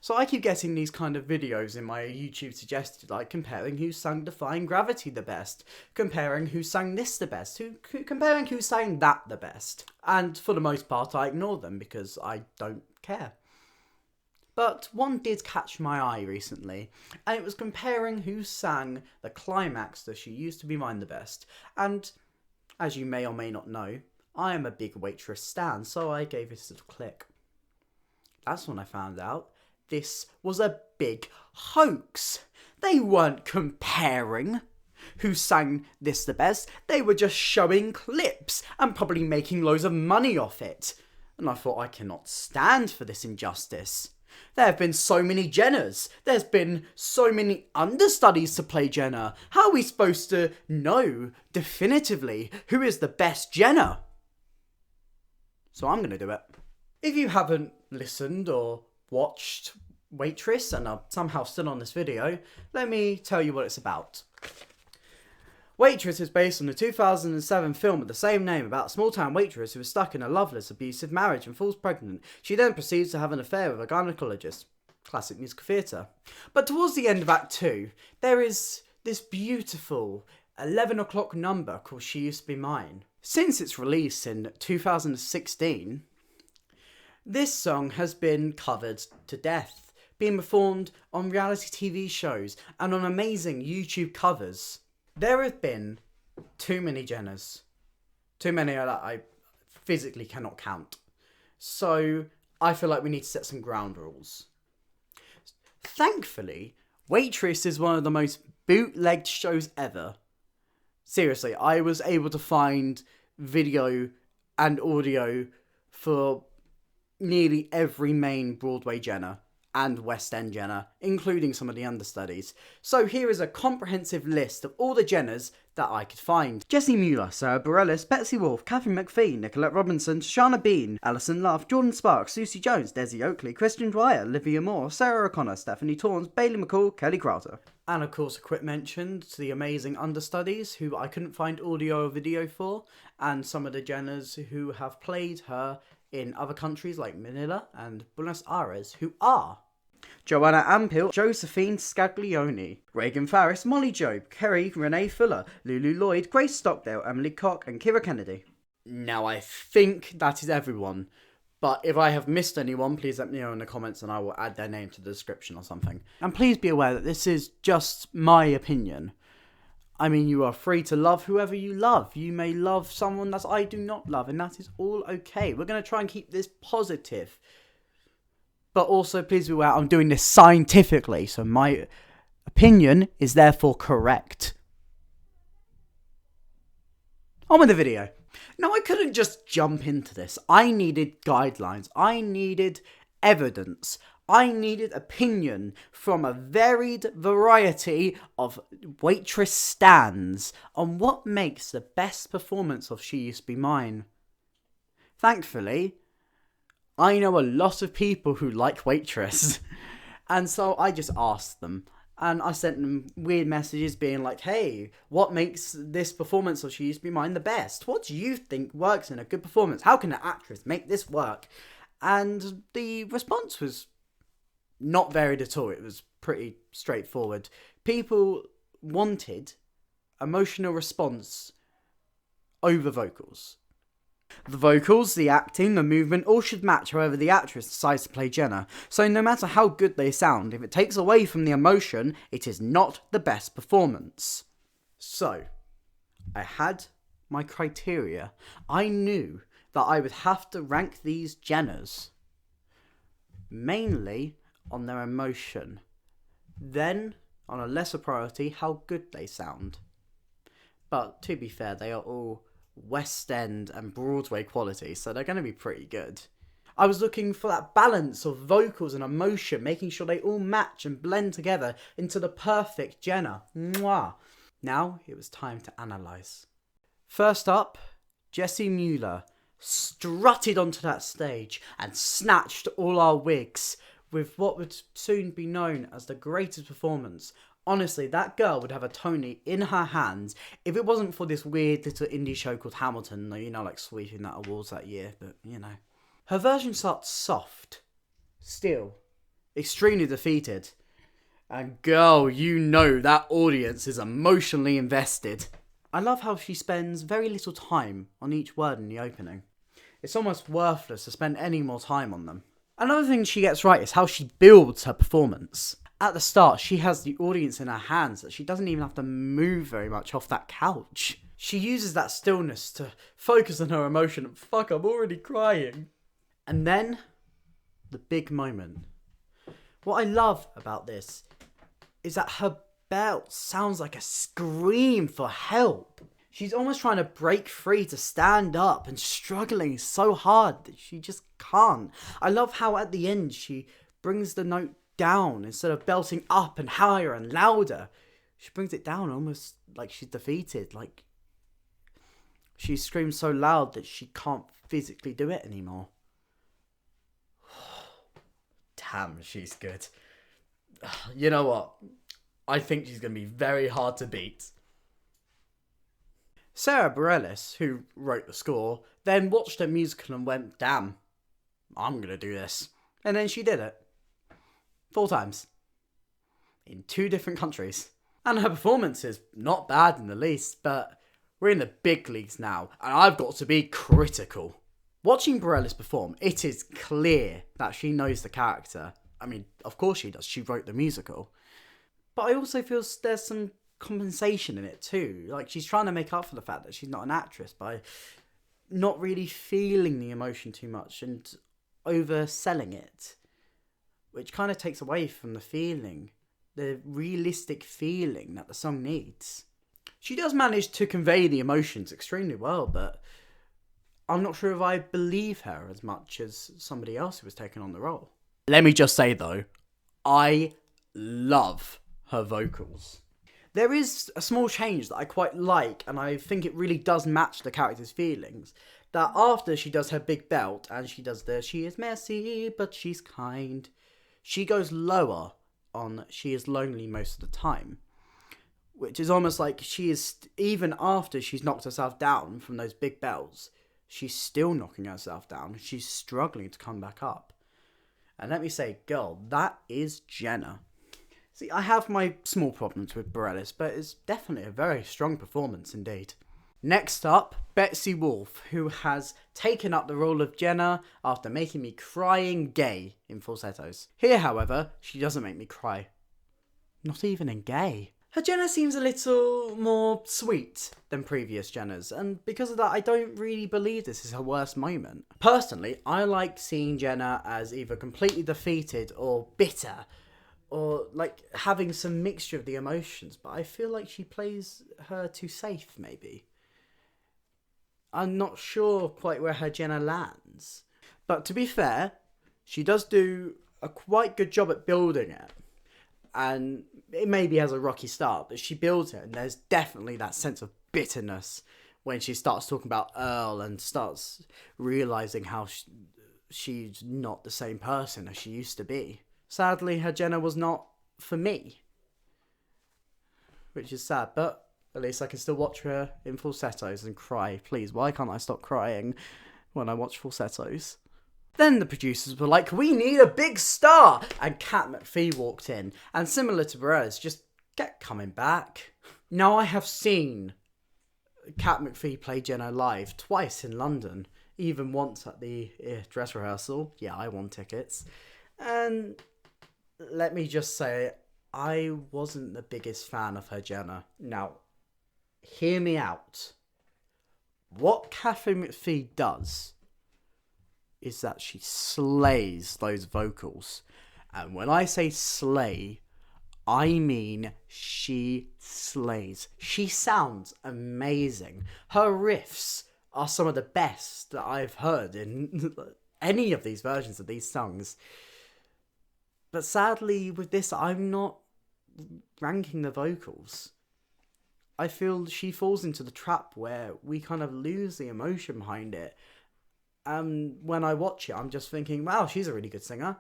So I keep getting these kind of videos in my YouTube suggested, like comparing who sang Defying Gravity the best, comparing who sang this the best, comparing who sang that the best. And for the most part, I ignore them because I don't care. But one did catch my eye recently, and it was comparing who sang the climax to She Used to Be Mine the best. And as you may or may not know, I am a big Waitress stan, so I gave it a little click. That's when I found out this was a big hoax. They weren't comparing who sang this the best, they were just showing clips and probably making loads of money off it. And I thought, I cannot stand for this injustice. There have been so many Jennas. There's been so many understudies to play Jenna. How are we supposed to know definitively who is the best Jenna? So I'm going to do it. If you haven't listened or watched Waitress and are somehow still on this video, let me tell you what it's about. Waitress is based on the 2007 film with the same name about a small-town waitress who is stuck in a loveless, abusive marriage and falls pregnant. She then proceeds to have an affair with a gynecologist. Classic musical theatre. But towards the end of Act 2, there is this beautiful 11 o'clock number called She Used to Be Mine. Since its release in 2016, this song has been covered to death, being performed on reality TV shows and on amazing YouTube covers. There have been too many Jennas. Too many that I physically cannot count. So I feel like we need to set some ground rules. Thankfully, Waitress is one of the most bootlegged shows ever. Seriously, I was able to find video and audio for nearly every main Broadway Jenna and West End Jenna, including some of the understudies. So here is a comprehensive list of all the Jennas that I could find. Jessie Mueller, Sara Bareilles, Betsy Wolfe, Katharine McPhee, Nicolette Robinson, Shoshana Bean, Allison Luff, Jordin Sparks, Susie Jones, Desi Oakley, Christian Dwyer, Olivia Moore, Sarah O'Connor, Stephanie Torrance, Bailey McCall, Kelly Crowther. And of course a quick mention to the amazing understudies who I couldn't find audio or video for, and some of the Jennas who have played her in other countries like Manila and Buenos Aires, who are Joanna Ampil, Josephine Scaglione, Reagan Farris, Molly Jobe, Kerry Renee Fuller, Lulu Lloyd, Grace Stockdale, Emily Koch and Kira Kennedy. Now I think that is everyone, but if I have missed anyone, please let me know in the comments and I will add their name to the description or something. And please be aware that this is just my opinion. I mean, you are free to love whoever you love. You may love someone that I do not love, and that is all okay. We're going to try and keep this positive. But also, please be aware, I'm doing this scientifically, so my opinion is therefore correct. On with the video. Now, I couldn't just jump into this. I needed guidelines. I needed evidence. I needed opinion from a varied variety of Waitress stans on what makes the best performance of She Used to Be Mine. Thankfully, I know a lot of people who like Waitress, and so I just asked them, and I sent them weird messages being like, hey, what makes this performance of She Used to Be Mine the best? What do you think works in a good performance? How can an actress make this work? And the response was not varied at all. It was pretty straightforward. People wanted emotional response over vocals. The vocals, the acting, the movement, all should match however the actress decides to play Jenna. So no matter how good they sound, if it takes away from the emotion, it is not the best performance. So, I had my criteria. I knew that I would have to rank these Jennas mainly on their emotion. Then, on a lesser priority, how good they sound. But to be fair, they are all West End and Broadway quality, so they're going to be pretty good. I was looking for that balance of vocals and emotion, making sure they all match and blend together into the perfect Jenna. Mwah! Now it was time to analyse. First up, Jessie Mueller strutted onto that stage and snatched all our wigs with what would soon be known as the greatest performance. Honestly, that girl would have a Tony in her hands if it wasn't for this weird little indie show called Hamilton, you know, like sweeping that awards that year, but, you know. Her version starts soft, still, extremely defeated. And girl, you know that audience is emotionally invested. I love how she spends very little time on each word in the opening. It's almost worthless to spend any more time on them. Another thing she gets right is how she builds her performance. At the start, she has the audience in her hands that she doesn't even have to move very much off that couch. She uses that stillness to focus on her emotion. Fuck, I'm already crying. And then, the big moment. What I love about this is that her belt sounds like a scream for help. She's almost trying to break free to stand up and struggling so hard that she just can't. I love how at the end she brings the note down instead of belting up and higher and louder. She brings it down almost like she's defeated, like she screams so loud that she can't physically do it anymore. Damn, she's good. You know what? I think she's going to be very hard to beat. Sara Bareilles, who wrote the score, then watched her musical and went, damn, I'm going to do this. And then she did it. 4 times. In 2 different countries. And her performance is not bad in the least, but we're in the big leagues now, and I've got to be critical. Watching Bareilles perform, it is clear that she knows the character. I mean, of course she does, she wrote the musical. But I also feel there's some compensation in it too. Like, she's trying to make up for the fact that she's not an actress by not really feeling the emotion too much and overselling it, which kind of takes away from the feeling, the realistic feeling that the song needs. She does manage to convey the emotions extremely well, but I'm not sure if I believe her as much as somebody else who was taking on the role. Let me just say though, I love her vocals. There is a small change that I quite like, and I think it really does match the character's feelings. That after she does her big belt, and she does the she is messy, but she's kind, she goes lower on she is lonely most of the time. Which is almost like she is, even after she's knocked herself down from those big belts, she's still knocking herself down. She's struggling to come back up. And let me say, girl, that is Jenna. See, I have my small problems with Bareilles, but it's definitely a very strong performance indeed. Next up, Betsy Wolfe, who has taken up the role of Jenna after making me crying gay in falsettos. Here, however, she doesn't make me cry. Not even in gay. Her Jenna seems a little more sweet than previous Jennas, and because of that, I don't really believe this is her worst moment. Personally, I like seeing Jenna as either completely defeated or bitter, or like having some mixture of the emotions, but I feel like she plays her too safe, maybe. I'm not sure quite where her Jenna lands. But to be fair, she does do a quite good job at building it. And it maybe has a rocky start, but she builds it, and there's definitely that sense of bitterness when she starts talking about Earl and starts realising how she's not the same person as she used to be. Sadly, her Jenna was not for me, which is sad, but at least I can still watch her in falsettos and cry. Please, why can't I stop crying when I watch falsettos? Then the producers were like, we need a big star! And Katharine McPhee walked in. And similar to Bareilles, just get coming back. Now, I have seen Katharine McPhee play Jenna live twice in London. Even once at the dress rehearsal. Yeah, I won tickets. And let me just say, I wasn't the biggest fan of her Jenna. Now, hear me out. What Katharine McPhee does is that she slays those vocals. And when I say slay, I mean she slays. She sounds amazing. Her riffs are some of the best that I've heard in any of these versions of these songs. But sadly, with this, I'm not ranking the vocals. I feel she falls into the trap where we kind of lose the emotion behind it. And when I watch it, I'm just thinking, wow, she's a really good singer.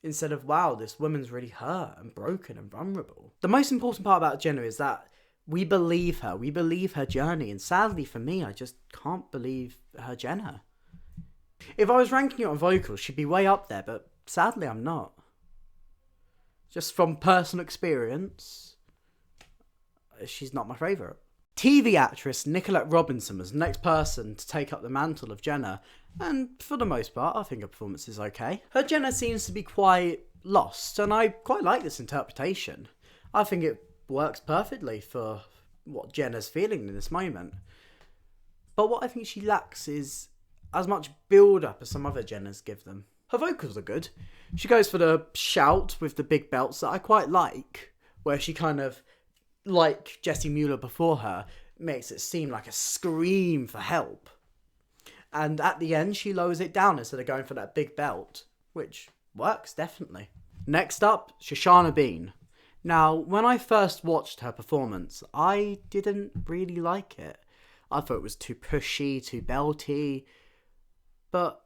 Instead of, wow, this woman's really hurt and broken and vulnerable. The most important part about Jenna is that we believe her. We believe her journey. And sadly for me, I just can't believe her Jenna. If I was ranking it on vocals, she'd be way up there. But sadly, I'm not. Just from personal experience, she's not my favourite. TV actress Nicolette Robinson was the next person to take up the mantle of Jenna, and for the most part, I think her performance is okay. Her Jenna seems to be quite lost, and I quite like this interpretation. I think it works perfectly for what Jenna's feeling in this moment. But what I think she lacks is as much build-up as some other Jennas give them. Her vocals are good. She goes for the shout with the big belts that I quite like, where she kind of, like Jessie Mueller before her, makes it seem like a scream for help. And at the end, she lowers it down instead of going for that big belt, which works, definitely. Next up, Shoshana Bean. Now, when I first watched her performance, I didn't really like it. I thought it was too pushy, too belty. But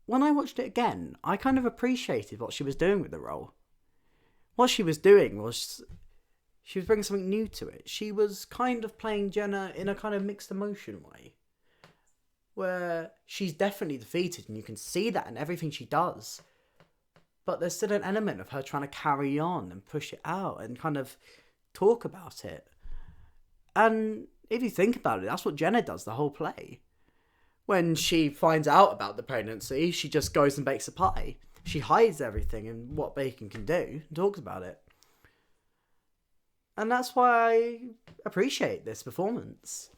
when I watched it again, I kind of appreciated what she was doing with the role. What she was doing was she was bringing something new to it. She was kind of playing Jenna in a kind of mixed emotion way, where she's definitely defeated, and you can see that in everything she does. But there's still an element of her trying to carry on and push it out and kind of talk about it. And if you think about it, that's what Jenna does the whole play. When she finds out about the pregnancy, she just goes and bakes a pie. She hides everything and what bacon can do and talks about it. And that's why I appreciate this performance.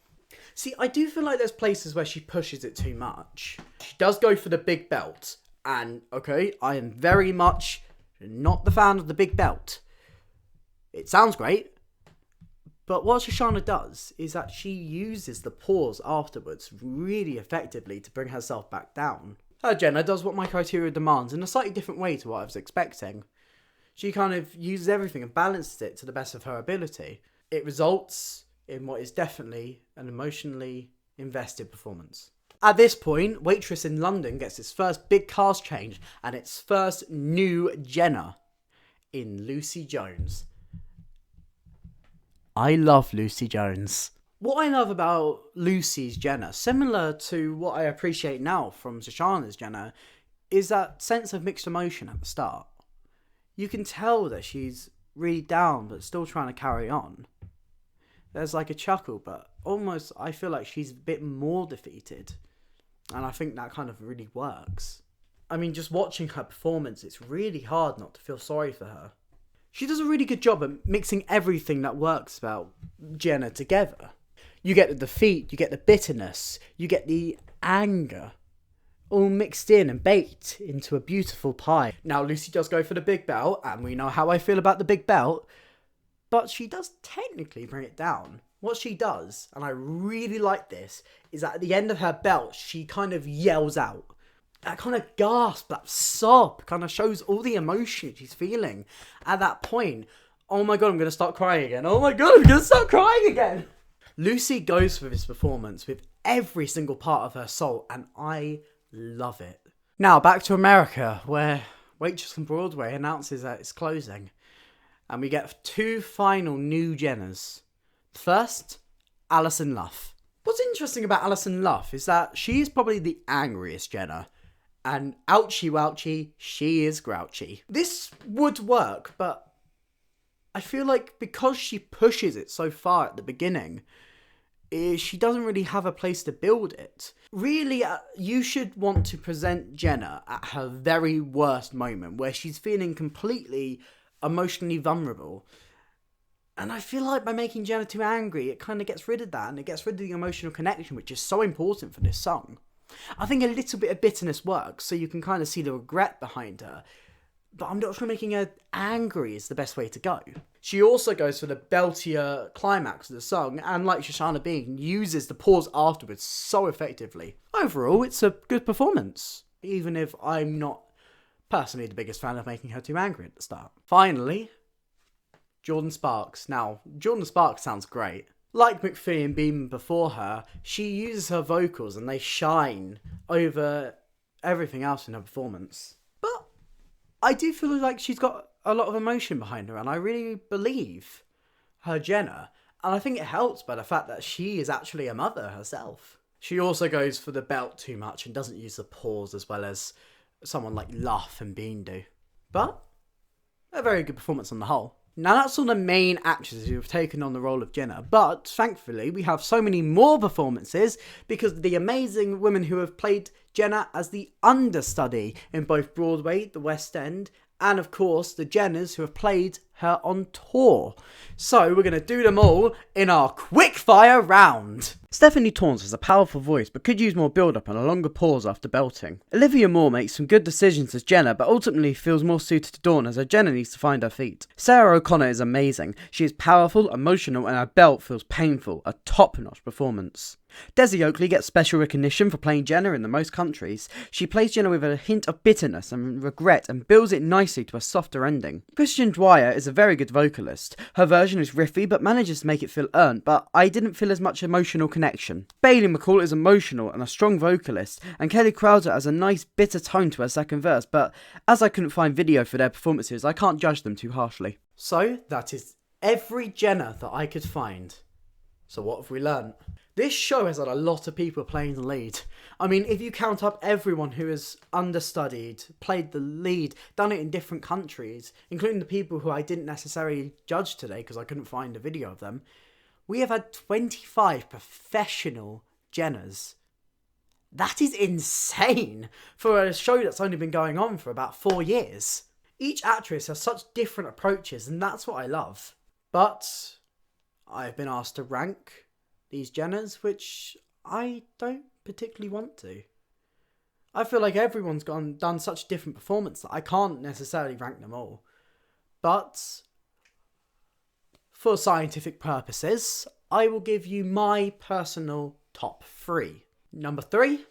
See, I do feel like there's places where she pushes it too much. She does go for the big belt. And, okay, I am very much not the fan of the big belt. It sounds great. But what Shoshana does is that she uses the pause afterwards really effectively to bring herself back down. Her Jenna does what my criteria demands in a slightly different way to what I was expecting. She kind of uses everything and balances it to the best of her ability. It results in what is definitely an emotionally invested performance. At this point, Waitress in London gets its first big cast change and its first new Jenna in Lucy Jones. I love Lucy Jones. What I love about Lucy's Jenna, similar to what I appreciate now from Shoshana's Jenna, is that sense of mixed emotion at the start. You can tell that she's really down but still trying to carry on. There's like a chuckle, but almost I feel like she's a bit more defeated. And I think that kind of really works. I mean, just watching her performance, it's really hard not to feel sorry for her. She does a really good job at mixing everything that works about Jenna together. You get the defeat, you get the bitterness, you get the anger, all mixed in and baked into a beautiful pie. Now, Lucy does go for the big belt, and we know how I feel about the big belt, but she does technically bring it down. What she does, and I really like this, is that at the end of her belt, she kind of yells out. That kind of gasp, that sob, kind of shows all the emotion she's feeling at that point. Oh my god, I'm going to start crying again. Oh my god, I'm going to start crying again. Lucy goes for this performance with every single part of her soul, and I love it. Now, back to America, where Waitress on Broadway announces that it's closing. And we get two final new Jennas. First, Allison Luff. What's interesting about Allison Luff is that she is probably the angriest Jenna. And ouchie wouchie, she is grouchy. This would work, but I feel like because she pushes it so far at the beginning, she doesn't really have a place to build it. Really, you should want to present Jenna at her very worst moment, where she's feeling completely emotionally vulnerable. And I feel like by making Jenna too angry, it kind of gets rid of that, and it gets rid of the emotional connection, which is so important for this song. I think a little bit of bitterness works, so you can kind of see the regret behind her. But I'm not sure making her angry is the best way to go. She also goes for the beltier climax of the song, and like Shoshana Bean, uses the pause afterwards so effectively. Overall, it's a good performance, even if I'm not personally the biggest fan of making her too angry at the start. Finally, Jordin Sparks. Now, Jordin Sparks sounds great. Like McPhee and Bean before her, she uses her vocals and they shine over everything else in her performance. But I do feel like she's got a lot of emotion behind her, and I really believe her Jenna. And I think it helps by the fact that she is actually a mother herself. She also goes for the belt too much and doesn't use the pause as well as someone like Luff and Bean do. But a very good performance on the whole. Now that's all the main actresses who have taken on the role of Jenna, but thankfully we have so many more performances because of the amazing women who have played Jenna as the understudy in both Broadway, the West End, and of course the Jennas who have played her on tour. So we're going to do them all in our quickfire round. Stephanie Torrance has a powerful voice but could use more build-up and a longer pause after belting. Olivia Moore makes some good decisions as Jenna but ultimately feels more suited to Dawn as her Jenna needs to find her feet. Sarah O'Connor is amazing. She is powerful, emotional and her belt feels painful. A top-notch performance. Desi Oakley gets special recognition for playing Jenna in the most countries. She plays Jenna with a hint of bitterness and regret and builds it nicely to a softer ending. Christian Dwyer is a very good vocalist. Her version is riffy but manages to make it feel earned, but I didn't feel as much emotional connection. Bailey McCall is emotional and a strong vocalist, and Kelly Crowder has a nice bitter tone to her second verse, but as I couldn't find video for their performances, I can't judge them too harshly. So that is every Jenna that I could find. So what have we learnt? This show has had a lot of people playing the lead. I mean, if you count up everyone who has understudied, played the lead, done it in different countries, including the people who I didn't necessarily judge today because I couldn't find a video of them, we have had 25 professional Jennas. That is insane for a show that's only been going on for about 4 years. Each actress has such different approaches, and that's what I love. But I've been asked to rank these Jennas, which I don't particularly want to. I feel like everyone's done such different performance that I can't necessarily rank them all. But for scientific purposes, I will give you my personal top 3. Number 3,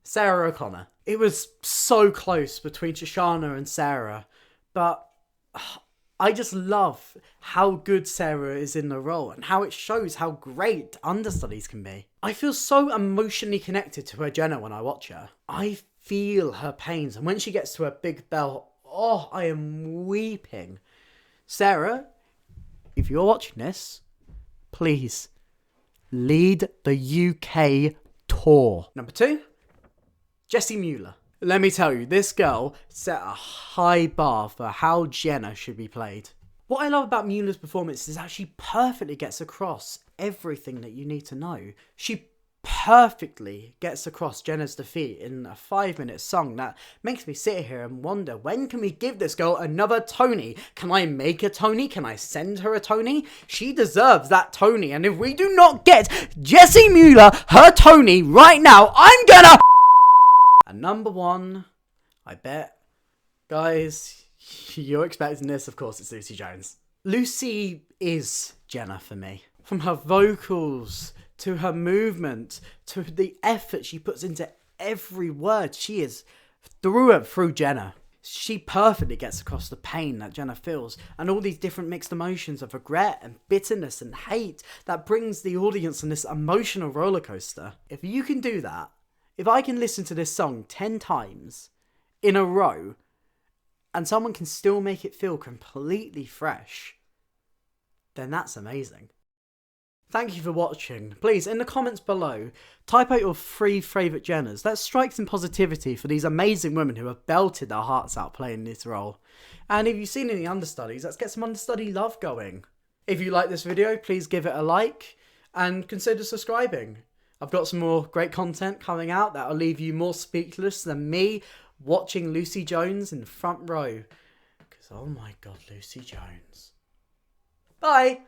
Sarah O'Connor. It was so close between Shoshana and Sarah, but I just love how good Sarah is in the role and how it shows how great understudies can be. I feel so emotionally connected to her Jenna when I watch her. I feel her pains, and when she gets to her big bell, oh, I am weeping. Sarah, if you're watching this, please lead the UK tour. Number 2, Jessie Mueller. Let me tell you, this girl set a high bar for how Jenna should be played. What I love about Mueller's performance is that she perfectly gets across everything that you need to know. She perfectly gets across Jenna's defeat in a 5-minute song that makes me sit here and wonder, when can we give this girl another Tony? Can I make a Tony? Can I send her a Tony? She deserves that Tony, and if we do not get Jessie Mueller her Tony right now, I'm gonna... And number 1, I bet, guys, you're expecting this, of course it's Lucy Jones. Lucy is Jenna for me. From her vocals, to her movement, to the effort she puts into every word, she is through and through Jenna. She perfectly gets across the pain that Jenna feels and all these different mixed emotions of regret and bitterness and hate that brings the audience on this emotional roller coaster. If you can do that, if I can listen to this song 10 times in a row and someone can still make it feel completely fresh, then that's amazing. Thank you for watching. Please, in the comments below, type out your 3 favourite Jennas. Let's strike some positivity for these amazing women who have belted their hearts out playing this role. And if you've seen any understudies, let's get some understudy love going. If you like this video, please give it a like and consider subscribing. I've got some more great content coming out that'll leave you more speechless than me watching Lucy Jones in the front row. Because, oh my God, Lucy Jones. Bye!